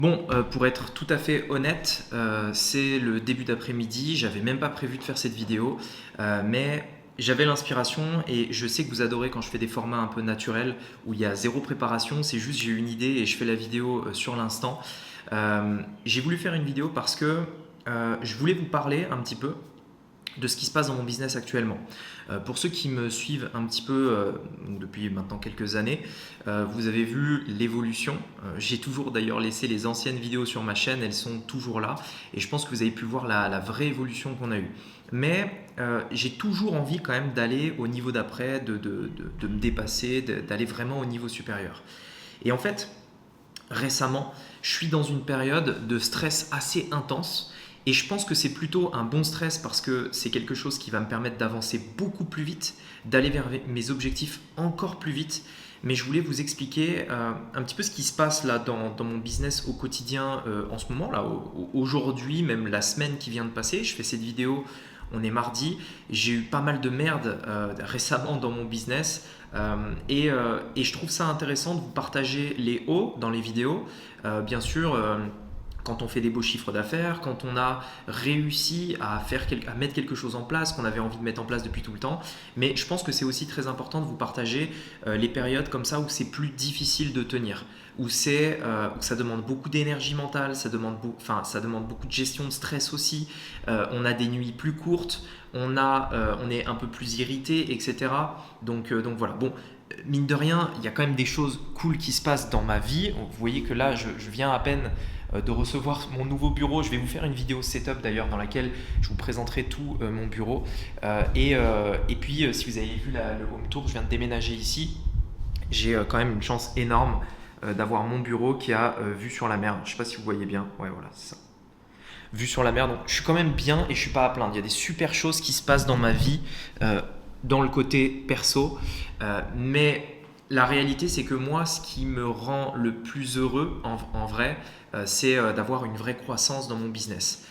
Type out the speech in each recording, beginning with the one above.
Bon, pour être tout à fait honnête, c'est le début d'après-midi. J'avais même pas prévu de faire cette vidéo, mais j'avais l'inspiration et je sais que vous adorez quand je fais des formats un peu naturels où il y a zéro préparation. C'est juste j'ai une idée et je fais la vidéo sur l'instant. J'ai voulu faire une vidéo parce que je voulais vous parler un petit peu de ce qui se passe dans mon business actuellement. Pour ceux qui me suivent un petit peu depuis maintenant quelques années, vous avez vu l'évolution. J'ai toujours d'ailleurs laissé les anciennes vidéos sur ma chaîne, elles sont toujours là et je pense que vous avez pu voir la vraie évolution qu'on a eue. Mais j'ai toujours envie quand même d'aller au niveau d'après, de me dépasser, d'aller vraiment au niveau supérieur. Et en fait, récemment, je suis dans une période de stress assez intense et je pense que c'est plutôt un bon stress parce que c'est quelque chose qui va me permettre d'avancer beaucoup plus vite, d'aller vers mes objectifs encore plus vite. Mais je voulais vous expliquer un petit peu ce qui se passe là dans mon business au quotidien en ce moment, là, aujourd'hui, même la semaine qui vient de passer. Je fais cette vidéo, on est mardi. J'ai eu pas mal de merde récemment dans mon business. Et je trouve ça intéressant de vous partager les hauts dans les vidéos. Bien sûr, quand on fait des beaux chiffres d'affaires, quand on a réussi à mettre quelque chose en place qu'on avait envie de mettre en place depuis tout le temps. Mais je pense que c'est aussi très important de vous partager les périodes comme ça où c'est plus difficile de tenir, où ça demande beaucoup d'énergie mentale, ça demande beaucoup de gestion de stress aussi. On a des nuits plus courtes, on est un peu plus irrité, etc. Donc voilà. Bon, mine de rien, il y a quand même des choses cool qui se passent dans ma vie. Vous voyez que là, je viens à peine de recevoir mon nouveau bureau. Je vais vous faire une vidéo setup d'ailleurs dans laquelle je vous présenterai tout mon bureau. Et puis, si vous avez vu le home tour, je viens de déménager ici. J'ai quand même une chance énorme d'avoir mon bureau qui a vue sur la mer. Je ne sais pas si vous voyez bien. Ouais, voilà, c'est ça. Vue sur la mer. Donc, je suis quand même bien et je suis pas à plaindre. Il y a des super choses qui se passent dans ma vie, dans le côté perso. Mais la réalité, c'est que moi, ce qui me rend le plus heureux en vrai, c'est d'avoir une vraie croissance dans mon business.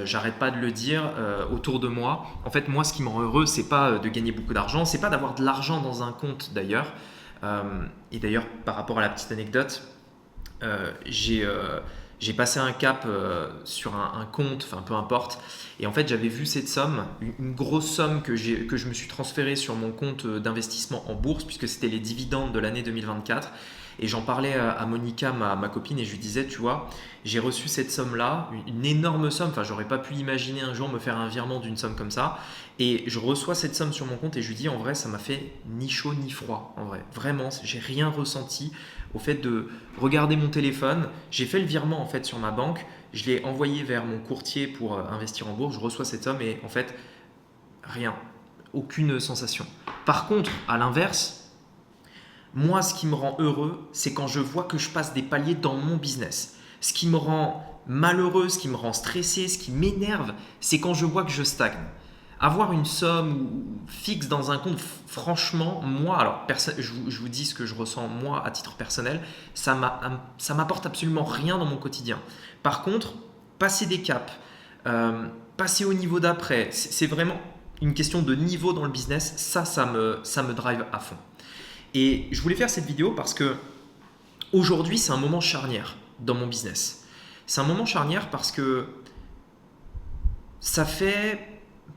J'arrête pas de le dire autour de moi. En fait, moi, ce qui me rend heureux, c'est pas de gagner beaucoup d'argent, c'est pas d'avoir de l'argent dans un compte d'ailleurs. Et d'ailleurs, par rapport à la petite anecdote, euh, j'ai euh, j'ai passé un cap sur un compte, enfin peu importe, et en fait j'avais vu cette somme, une grosse somme que je me suis transférée sur mon compte d'investissement en bourse, puisque c'était les dividendes de l'année 2024, et j'en parlais à Monica, ma copine, et je lui disais, tu vois, j'ai reçu cette somme-là, une énorme somme, enfin j'aurais pas pu imaginer un jour me faire un virement d'une somme comme ça, et je reçois cette somme sur mon compte et je lui dis, en vrai ça m'a fait ni chaud ni froid, en vrai, vraiment, j'ai rien ressenti au fait de regarder mon téléphone. J'ai fait le virement en fait sur ma banque, je l'ai envoyé vers mon courtier pour investir en bourse, je reçois cette somme et en fait rien, aucune sensation. Par contre, à l'inverse, moi ce qui me rend heureux, c'est quand je vois que je passe des paliers dans mon business. Ce qui me rend malheureux, ce qui me rend stressé, ce qui m'énerve, c'est quand je vois que je stagne. Avoir une somme fixe dans un compte, franchement, moi, alors je vous dis ce que je ressens moi à titre personnel, ça m'apporte absolument rien dans mon quotidien. Par contre, passer des caps, passer au niveau d'après, c'est vraiment une question de niveau dans le business, ça me drive à fond. Et je voulais faire cette vidéo parce que aujourd'hui, c'est un moment charnière dans mon business. C'est un moment charnière parce que ça fait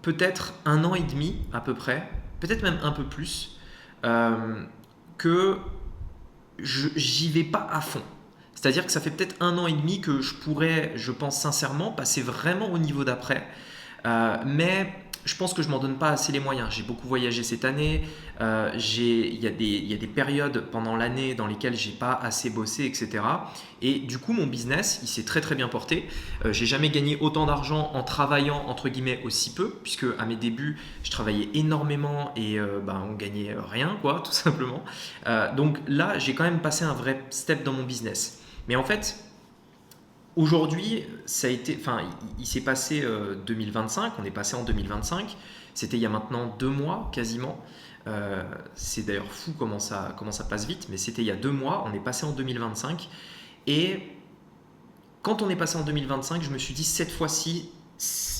peut-être un an et demi à peu près, peut-être même un peu plus, que j'y vais pas à fond. C'est-à-dire que ça fait peut-être un an et demi que je pourrais, je pense sincèrement, passer vraiment au niveau d'après. Mais je pense que je m'en donne pas assez les moyens. J'ai beaucoup voyagé cette année. Il y a des périodes pendant l'année dans lesquelles j'ai pas assez bossé, etc. Et du coup, mon business, il s'est très très bien porté. J'ai jamais gagné autant d'argent en travaillant entre guillemets aussi peu, puisque à mes débuts, je travaillais énormément et on gagnait rien, quoi, tout simplement. Donc là, j'ai quand même passé un vrai step dans mon business. Mais en fait, aujourd'hui, il s'est passé 2025, on est passé en 2025, c'était il y a maintenant 2 mois quasiment. C'est d'ailleurs fou comment ça passe vite, mais c'était il y a 2 mois, on est passé en 2025. Et quand on est passé en 2025, je me suis dit, cette fois-ci,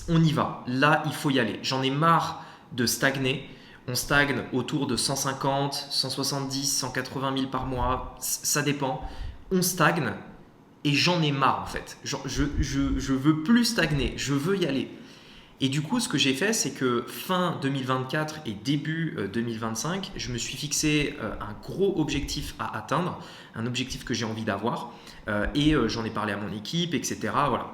on y va. Là, il faut y aller. J'en ai marre de stagner. On stagne autour de 150, 170, 180 000 par mois, ça dépend. On stagne et j'en ai marre en fait. Je veux plus stagner, je veux y aller. Et du coup, ce que j'ai fait, c'est que fin 2024 et début 2025, je me suis fixé un gros objectif à atteindre, un objectif que j'ai envie d'avoir, et j'en ai parlé à mon équipe, etc. Voilà.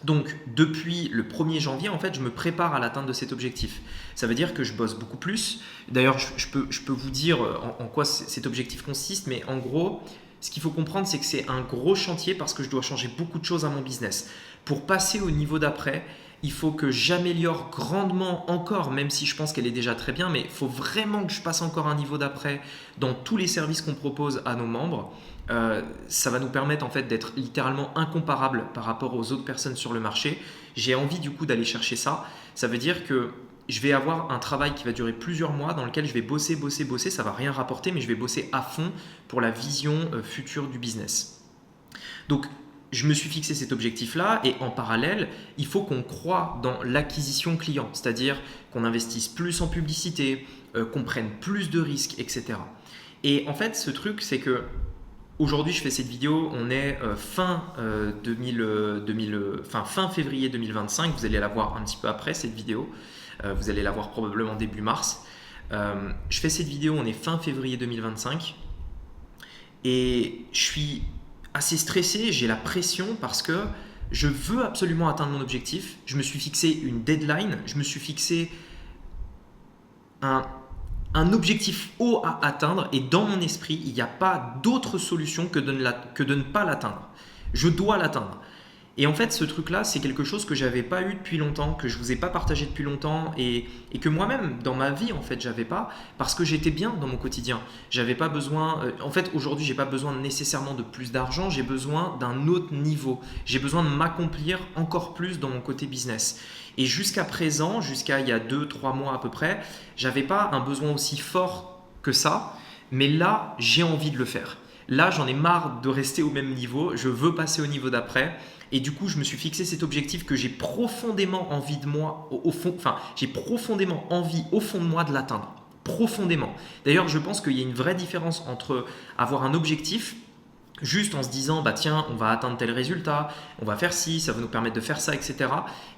Donc, depuis le 1er janvier, en fait, je me prépare à l'atteinte de cet objectif. Ça veut dire que je bosse beaucoup plus. D'ailleurs, je peux vous dire en quoi cet objectif consiste, mais en gros, ce qu'il faut comprendre, c'est que c'est un gros chantier parce que je dois changer beaucoup de choses à mon business. Pour passer au niveau d'après, il faut que j'améliore grandement encore, même si je pense qu'elle est déjà très bien, mais il faut vraiment que je passe encore un niveau d'après dans tous les services qu'on propose à nos membres. Ça va nous permettre en fait d'être littéralement incomparable par rapport aux autres personnes sur le marché. J'ai envie du coup d'aller chercher ça. Ça veut dire que je vais avoir un travail qui va durer plusieurs mois dans lequel je vais bosser. Ça va rien rapporter, mais je vais bosser à fond pour la vision future du business. Donc, je me suis fixé cet objectif-là et en parallèle, il faut qu'on croie dans l'acquisition client, c'est-à-dire qu'on investisse plus en publicité, qu'on prenne plus de risques, etc. Et en fait, ce truc, c'est que aujourd'hui, je fais cette vidéo, on est fin février 2025, vous allez la voir un petit peu après cette vidéo, vous allez la voir probablement début mars. Je fais cette vidéo, on est fin février 2025 et je suis assez stressé, j'ai la pression parce que je veux absolument atteindre mon objectif. Je me suis fixé une deadline, je me suis fixé un objectif haut à atteindre et dans mon esprit, il n'y a pas d'autre solution que de ne pas l'atteindre. Je dois l'atteindre. Et en fait, ce truc-là, c'est quelque chose que j'avais pas eu depuis longtemps, que je vous ai pas partagé depuis longtemps et que moi-même, dans ma vie, en fait, j'avais pas parce que j'étais bien dans mon quotidien. J'avais pas besoin, en fait, aujourd'hui, j'ai pas besoin nécessairement de plus d'argent, j'ai besoin d'un autre niveau. J'ai besoin de m'accomplir encore plus dans mon côté business. Et jusqu'à présent, jusqu'à il y a 2-3 mois à peu près, j'avais pas un besoin aussi fort que ça, mais là, j'ai envie de le faire. Là, j'en ai marre de rester au même niveau, je veux passer au niveau d'après. Et du coup, je me suis fixé cet objectif que j'ai profondément envie de moi, au fond, enfin, j'ai profondément envie au fond de moi de l'atteindre. Profondément. D'ailleurs, je pense qu'il y a une vraie différence entre avoir un objectif juste en se disant bah tiens on va atteindre tel résultat, on va faire ci, ça va nous permettre de faire ça, etc.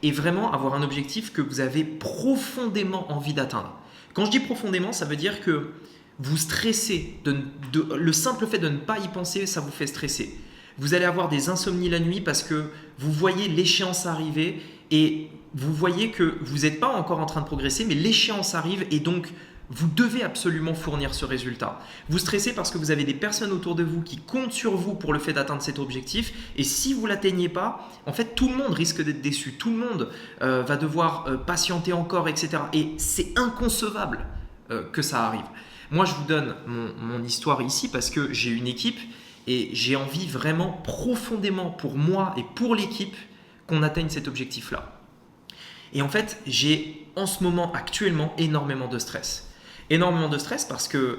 Et vraiment avoir un objectif que vous avez profondément envie d'atteindre. Quand je dis profondément, ça veut dire que vous stressez, le simple fait de ne pas y penser, ça vous fait stresser. Vous allez avoir des insomnies la nuit parce que vous voyez l'échéance arriver et vous voyez que vous n'êtes pas encore en train de progresser, mais l'échéance arrive et donc vous devez absolument fournir ce résultat. Vous stressez parce que vous avez des personnes autour de vous qui comptent sur vous pour le fait d'atteindre cet objectif et si vous ne l'atteignez pas, en fait tout le monde risque d'être déçu, tout le monde va devoir patienter encore, etc. Et c'est inconcevable que ça arrive. Moi je vous donne mon histoire ici parce que j'ai une équipe et j'ai envie vraiment profondément pour moi et pour l'équipe qu'on atteigne cet objectif-là. Et en fait, j'ai en ce moment actuellement énormément de stress. Énormément de stress parce que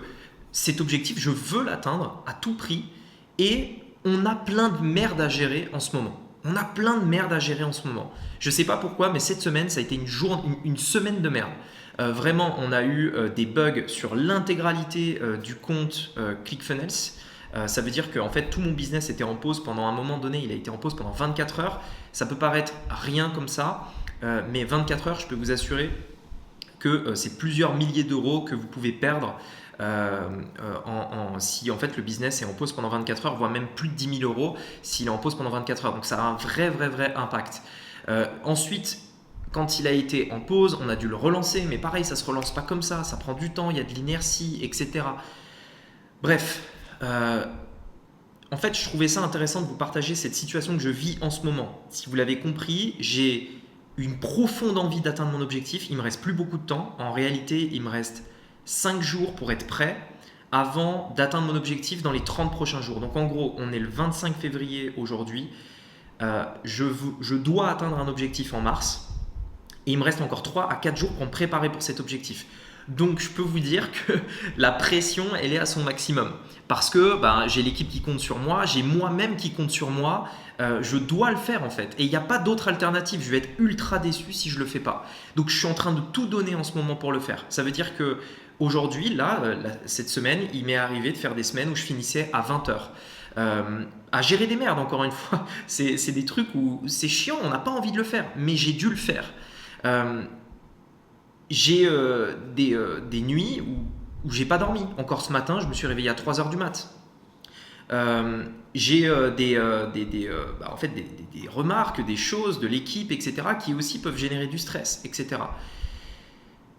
cet objectif, je veux l'atteindre à tout prix et on a plein de merde à gérer en ce moment. On a plein de merde à gérer en ce moment. Je ne sais pas pourquoi, mais cette semaine, ça a été une semaine de merde. Vraiment, on a eu des bugs sur l'intégralité du compte ClickFunnels. Ça veut dire que en fait, tout mon business était en pause pendant un moment donné. Il a été en pause pendant 24 heures. Ça peut paraître rien comme ça, mais 24 heures, je peux vous assurer que c'est plusieurs milliers d'euros que vous pouvez perdre si en fait le business est en pause pendant 24 heures, voire même plus de 10 000 euros s'il est en pause pendant 24 heures. Donc ça a un vrai impact. Ensuite, quand il a été en pause, on a dû le relancer, mais pareil, ça ne se relance pas comme ça prend du temps, il y a de l'inertie, etc. Bref, en fait, je trouvais ça intéressant de vous partager cette situation que je vis en ce moment. Si vous l'avez compris, j'ai une profonde envie d'atteindre mon objectif. Il me reste plus beaucoup de temps. En réalité, il me reste 5 jours pour être prêt avant d'atteindre mon objectif dans les 30 prochains jours. Donc en gros, on est le 25 février aujourd'hui. Je dois atteindre un objectif en mars. Et il me reste encore 3 à 4 jours pour me préparer pour cet objectif. Donc je peux vous dire que la pression, elle est à son maximum. Parce que j'ai l'équipe qui compte sur moi, j'ai moi-même qui compte sur moi. Je dois le faire en fait. Et il n'y a pas d'autre alternative. Je vais être ultra déçu si je ne le fais pas. Donc je suis en train de tout donner en ce moment pour le faire. Ça veut dire que aujourd'hui, cette semaine, il m'est arrivé de faire des semaines où je finissais à 20h. à gérer des merdes, encore une fois. C'est des trucs où c'est chiant, on n'a pas envie de le faire, mais j'ai dû le faire. Euh, j'ai des nuits où j'ai pas dormi. Encore ce matin, je me suis réveillé à 3 heures du mat. J'ai en fait des remarques, des choses de l'équipe, etc., qui aussi peuvent générer du stress, etc.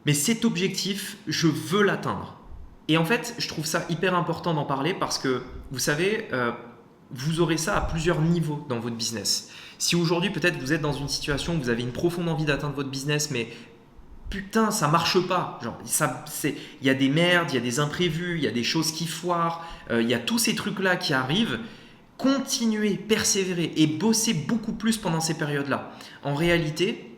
Mais cet objectif, je veux l'atteindre. Et en fait, je trouve ça hyper important d'en parler parce que, vous savez, vous aurez ça à plusieurs niveaux dans votre business. Si aujourd'hui, peut-être, vous êtes dans une situation où vous avez une profonde envie d'atteindre votre business, mais putain, ça marche pas. Genre, il y a des merdes, il y a des imprévus, il y a des choses qui foirent, il y a tous ces trucs-là qui arrivent. Continuez, persévérer et bosser beaucoup plus pendant ces périodes-là. En réalité,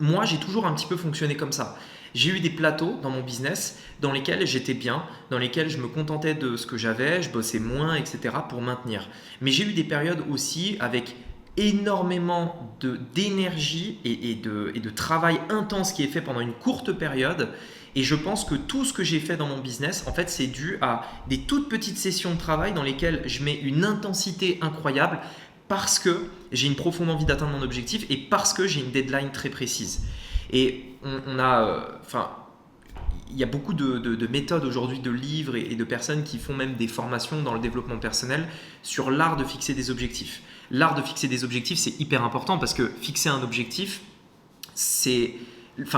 moi, j'ai toujours un petit peu fonctionné comme ça. J'ai eu des plateaux dans mon business dans lesquels j'étais bien, dans lesquels je me contentais de ce que j'avais, je bossais moins, etc. pour maintenir. Mais j'ai eu des périodes aussi avec énormément d'énergie et de travail intense qui est fait pendant une courte période. Et je pense que tout ce que j'ai fait dans mon business, en fait, c'est dû à des toutes petites sessions de travail dans lesquelles je mets une intensité incroyable parce que j'ai une profonde envie d'atteindre mon objectif et parce que j'ai une deadline très précise. Et il y a beaucoup de méthodes aujourd'hui, de livres et de personnes qui font même des formations dans le développement personnel sur l'art de fixer des objectifs. L'art de fixer des objectifs, c'est hyper important parce que fixer un objectif,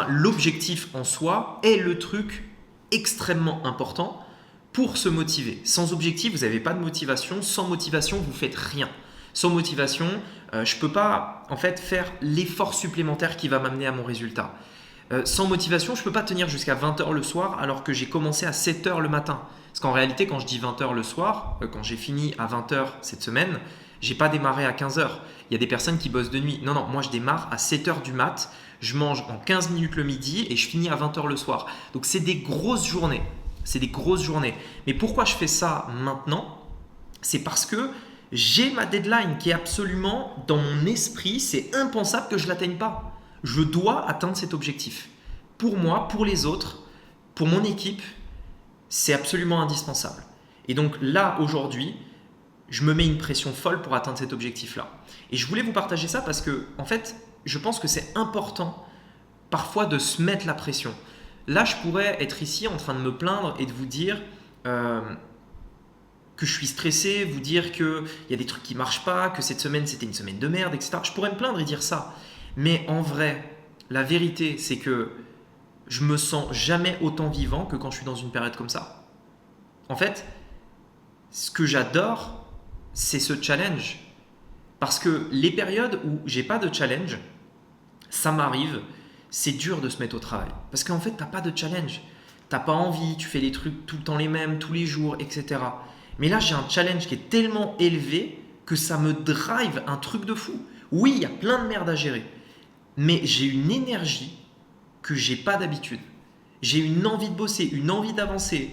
l'objectif en soi est le truc extrêmement important pour se motiver. Sans objectif, vous n'avez pas de motivation. Sans motivation, vous ne faites rien. Sans motivation, je ne peux pas en fait faire l'effort supplémentaire qui va m'amener à mon résultat. Sans motivation, je ne peux pas tenir jusqu'à 20h le soir alors que j'ai commencé à 7h le matin. Parce qu'en réalité, quand je dis 20h le soir, quand j'ai fini à 20h cette semaine, j'ai pas démarré à 15h. Il y a des personnes qui bossent de nuit. Non, moi je démarre à 7h du mat, je mange en 15 minutes le midi et je finis à 20h le soir. Donc c'est des grosses journées. C'est des grosses journées. Mais pourquoi je fais ça maintenant? C'est parce que j'ai ma deadline qui est absolument dans mon esprit, c'est impensable que je ne l'atteigne pas. Je dois atteindre cet objectif. Pour moi, pour les autres, pour mon équipe, c'est absolument indispensable. Et donc là, aujourd'hui, je me mets une pression folle pour atteindre cet objectif-là. Et je voulais vous partager ça parce que, en fait, je pense que c'est important parfois de se mettre la pression. Là, je pourrais être ici en train de me plaindre et de vous dire que je suis stressé, vous dire qu'il y a des trucs qui ne marchent pas, que cette semaine c'était une semaine de merde, etc. Je pourrais me plaindre et dire ça. Mais en vrai, la vérité, c'est que je me sens jamais autant vivant que quand je suis dans une période comme ça. En fait, ce que j'adore, c'est ce challenge. Parce que les périodes où j'ai pas de challenge, ça m'arrive, c'est dur de se mettre au travail. Parce qu'en fait, tu n'as pas de challenge. Tu n'as pas envie, tu fais les trucs tout le temps les mêmes, tous les jours, etc. Mais là, j'ai un challenge qui est tellement élevé que ça me drive un truc de fou. Oui, il y a plein de merde à gérer. Mais j'ai une énergie que j'ai pas d'habitude. J'ai une envie de bosser, une envie d'avancer.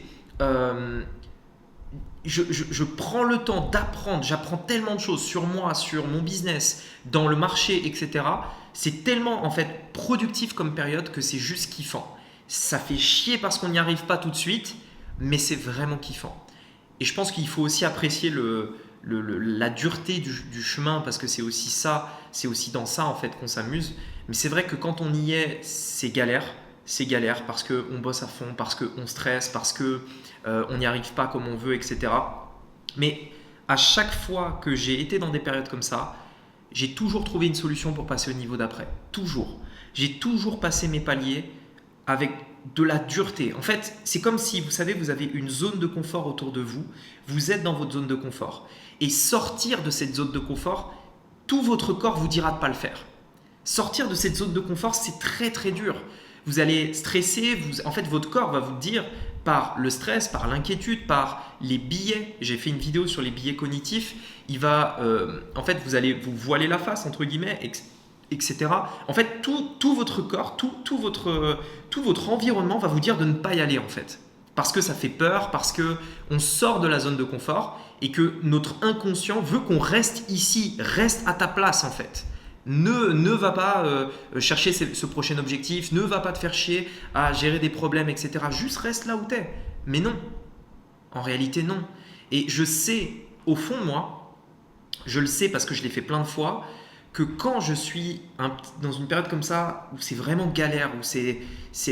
Je prends le temps d'apprendre. J'apprends tellement de choses sur moi, sur mon business, dans le marché, etc. C'est tellement en fait productif comme période que c'est juste kiffant. Ça fait chier parce qu'on n'y arrive pas tout de suite, mais c'est vraiment kiffant. Et je pense qu'il faut aussi apprécier la dureté du chemin parce que c'est aussi ça, c'est aussi dans ça en fait qu'on s'amuse. Mais c'est vrai que quand on y est, c'est galère parce qu'on bosse à fond, parce qu'on stresse, parce qu'on n'y arrive pas comme on veut, etc. Mais à chaque fois que j'ai été dans des périodes comme ça, j'ai toujours trouvé une solution pour passer au niveau d'après. Toujours. J'ai toujours passé mes paliers avec de la dureté. En fait, c'est comme si, vous savez, vous avez une zone de confort autour de vous, vous êtes dans votre zone de confort. Et sortir de cette zone de confort, tout votre corps vous dira de ne pas le faire. Sortir de cette zone de confort, c'est très très dur. Vous allez stresser, en fait votre corps va vous dire par le stress, par l'inquiétude, par les biais. J'ai fait une vidéo sur les biais cognitifs. En fait, vous allez vous voiler la face entre guillemets, etc. En fait, tout votre corps, tout votre environnement va vous dire de ne pas y aller en fait. Parce que ça fait peur, parce qu'on sort de la zone de confort et que notre inconscient veut qu'on reste ici, reste à ta place en fait. Ne va pas chercher ce prochain objectif, ne va pas te faire chier à gérer des problèmes, etc. Juste reste là où tu es. Mais non, en réalité non. Et je sais au fond de moi je le sais parce que je l'ai fait plein de fois, que quand je suis dans une période comme ça, où c'est vraiment galère, où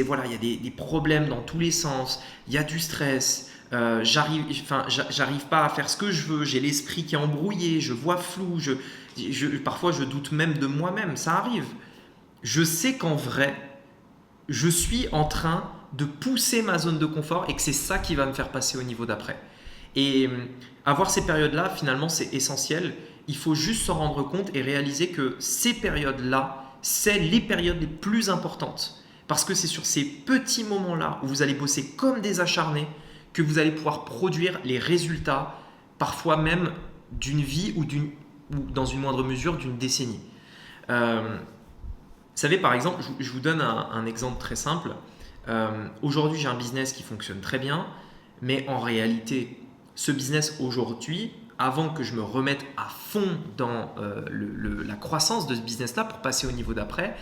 voilà, il y a des problèmes dans tous les sens, il y a du stress, j'arrive pas à faire ce que je veux, j'ai l'esprit qui est embrouillé, je vois flou, parfois je doute même de moi-même, ça arrive. Je sais qu'en vrai, je suis en train de pousser ma zone de confort et que c'est ça qui va me faire passer au niveau d'après. Et avoir ces périodes-là, finalement, c'est essentiel. Il faut juste s'en rendre compte et réaliser que ces périodes-là, c'est les périodes les plus importantes. Parce que c'est sur ces petits moments-là où vous allez bosser comme des acharnés que vous allez pouvoir produire les résultats, parfois même d'une vie ou dans une moindre mesure, d'une décennie. Vous savez, par exemple, je vous donne un exemple très simple. Aujourd'hui, j'ai un business qui fonctionne très bien, mais en réalité, ce business aujourd'hui, avant que je me remette à fond dans la croissance de ce business-là pour passer au niveau d'après,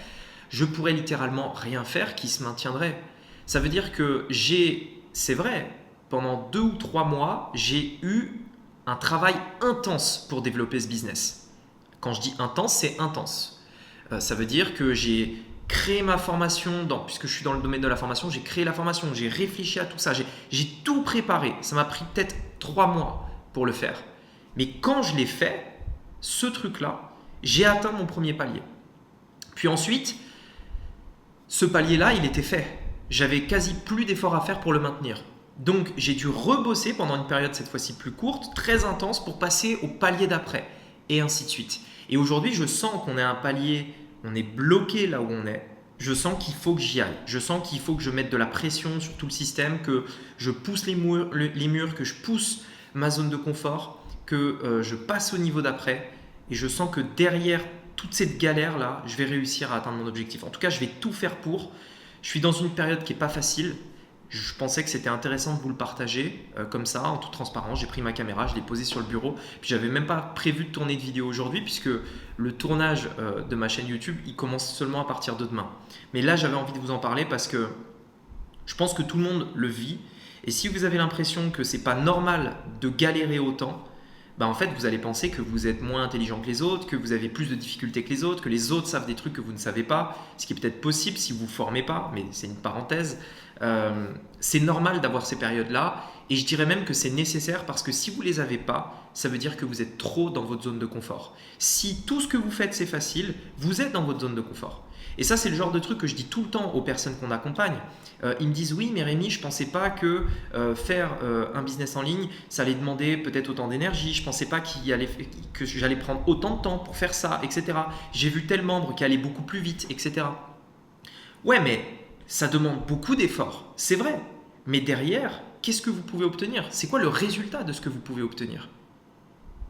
je pourrais littéralement rien faire qui se maintiendrait. Ça veut dire que c'est vrai, pendant 2 ou 3 mois, j'ai eu un travail intense pour développer ce business. Quand je dis intense, c'est intense. Ça veut dire que j'ai créé ma formation, puisque je suis dans le domaine de la formation, j'ai créé la formation, j'ai réfléchi à tout ça, j'ai tout préparé. Ça m'a pris peut-être 3 mois pour le faire. Mais quand je l'ai fait, ce truc-là, j'ai atteint mon premier palier. Puis ensuite, ce palier-là, il était fait. J'avais quasi plus d'efforts à faire pour le maintenir. Donc, j'ai dû rebosser pendant une période cette fois-ci plus courte, très intense, pour passer au palier d'après, et ainsi de suite. Et aujourd'hui, je sens qu'on est à un palier, on est bloqué là où on est. Je sens qu'il faut que j'y aille. Je sens qu'il faut que je mette de la pression sur tout le système, que je pousse les murs, que je pousse ma zone de confort, que je passe au niveau d'après. Et je sens que derrière toute cette galère-là, je vais réussir à atteindre mon objectif. En tout cas, je vais tout faire pour. Je suis dans une période qui n'est pas facile. Je pensais que c'était intéressant de vous le partager comme ça, en toute transparence. J'ai pris ma caméra, je l'ai posée sur le bureau. Puis j'avais même pas prévu de tourner de vidéo aujourd'hui puisque le tournage de ma chaîne YouTube, il commence seulement à partir de demain. Mais là, j'avais envie de vous en parler parce que je pense que tout le monde le vit. Et si vous avez l'impression que c'est pas normal de galérer autant, en fait, vous allez penser que vous êtes moins intelligent que les autres, que vous avez plus de difficultés que les autres savent des trucs que vous ne savez pas, ce qui est peut-être possible si vous ne vous formez pas, mais c'est une parenthèse. C'est normal d'avoir ces périodes-là et je dirais même que c'est nécessaire parce que si vous ne les avez pas, ça veut dire que vous êtes trop dans votre zone de confort. Si tout ce que vous faites c'est facile, vous êtes dans votre zone de confort. Et ça, c'est le genre de truc que je dis tout le temps aux personnes qu'on accompagne. Ils me disent oui, mais Rémi, je ne pensais pas que faire un business en ligne, ça allait demander peut-être autant d'énergie. Je ne pensais pas que j'allais prendre autant de temps pour faire ça, etc. J'ai vu tel membre qui allait beaucoup plus vite, etc. Ouais, mais ça demande beaucoup d'efforts, c'est vrai. Mais derrière, qu'est-ce que vous pouvez obtenir? C'est quoi le résultat de ce que vous pouvez obtenir?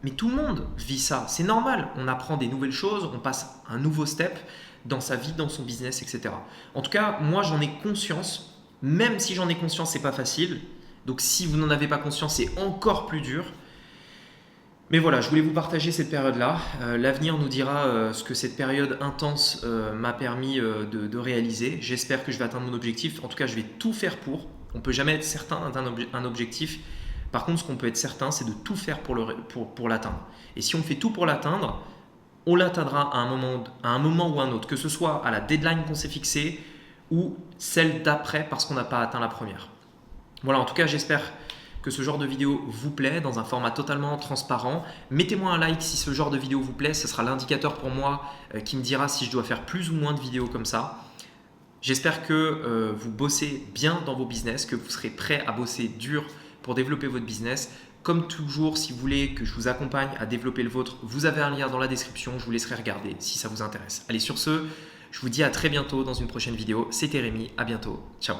Mais tout le monde vit ça, c'est normal. On apprend des nouvelles choses, on passe un nouveau step dans sa vie, dans son business, etc. En tout cas, moi, j'en ai conscience. Même si j'en ai conscience, c'est pas facile. Donc, si vous n'en avez pas conscience, c'est encore plus dur. Mais voilà, je voulais vous partager cette période-là. L'avenir nous dira ce que cette période intense m'a permis de réaliser. J'espère que je vais atteindre mon objectif. En tout cas, je vais tout faire pour. On ne peut jamais être certain d'atteindre un objectif. Par contre, ce qu'on peut être certain, c'est de tout faire pour l'atteindre. Et si on fait tout pour l'atteindre, on l'atteindra à un moment ou un autre, que ce soit à la deadline qu'on s'est fixée ou celle d'après parce qu'on n'a pas atteint la première. Voilà, en tout cas, j'espère que ce genre de vidéo vous plaît dans un format totalement transparent. Mettez-moi un like si ce genre de vidéo vous plaît, ce sera l'indicateur pour moi qui me dira si je dois faire plus ou moins de vidéos comme ça. J'espère que vous bossez bien dans vos business, que vous serez prêts à bosser dur pour développer votre business. Comme toujours, si vous voulez que je vous accompagne à développer le vôtre, vous avez un lien dans la description, je vous laisserai regarder si ça vous intéresse. Allez, sur ce, je vous dis à très bientôt dans une prochaine vidéo. C'était Rémi, à bientôt, ciao.